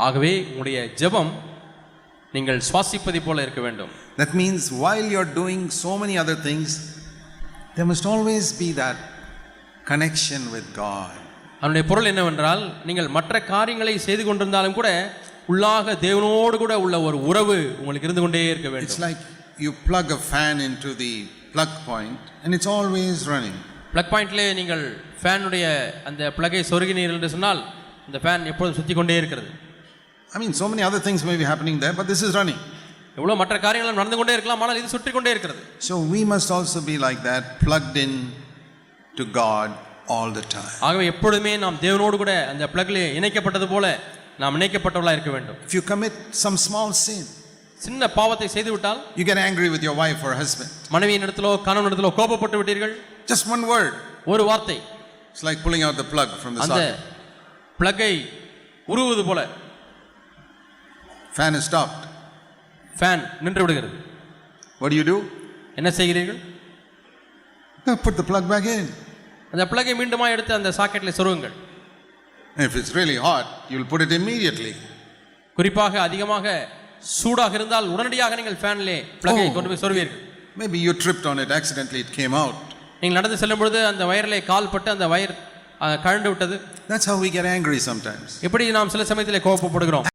ஆகவே உங்களுடைய ஜெபம் நீங்கள் சுவாசிப்பதை போல இருக்க வேண்டும். That means while you're doing so many other things, there must always be that connection with God. அதனுடைய பொருள் என்னவென்றால், நீங்கள் மற்ற காரியங்களை செய்து கொண்டிருந்தாலும் கூட உள்ளாக தேவனோடு கூட உள்ள ஒரு உறவு உங்களுக்கு இருந்து கொண்டே இருக்க வேண்டும். It's like you plug a fan into the plug point and it's always running. plug pointல நீங்கள் ஃபேனுடைய அந்த பிளக்கை சொருகினீர்கள் என்று சொன்னால் இந்த ஃபேன் எப்பொழுதும் சுத்தி கொண்டே இருக்கிறது. I mean, so many other things may be happening there, but this is running. எவ்வளவு மற்ற காரியங்கள் நடந்து கொண்டே இருக்கலாம், ஆனால் இது சுற்றி கொண்டே இருக்கிறது. So we must also be like that, plugged in to God all the time. ஆகவே எப்பொழுதுமே நாம் தேவனோடு கூட அந்த பிளக்ல இணைக்கப்பட்டது போல நாம் இணைக்கப்பட்டவர்களா இருக்க வேண்டும். If you commit some small sin, சின்ன பாவத்தை செய்து விட்டால், you get angry with your wife or husband, மனைவியினிடத்திலோ கணவனிடத்திலோ கோபப்பட்டு விட்டீர்கள், just one word, ஒரு வார்த்தை, it's like pulling out the plug from the அந்த socket. பிளக்கை உருவுவது போல Fan is stopped. ஃபேன் நின்று விடுகிறது. What do? என்ன செய்கிறீர்கள்? Put the plug back in. அந்த பிளக்கை மீண்டுமா எடுத்து அந்த சாக்கெட்ல சொருகுங்கள். If it's really hot, you'll put it immediately. குறிப்பாக அதிகமாக சூடாக இருந்தால் உடனடியாக நீங்கள் ஃபேன்லே பிளக்கை கொண்டு போய் சொருவீர்கள். Maybe you tripped on it accidentally, it came out. நீங்கள் நடந்து செல்லும் பொழுது அந்த வயரிலே கால் பட்டு அந்த வயர் கழண்டு விட்டது. That's how we get angry sometimes. இப்படி நாம் சில சமயத்திலே கோபப்படுகிறோம்.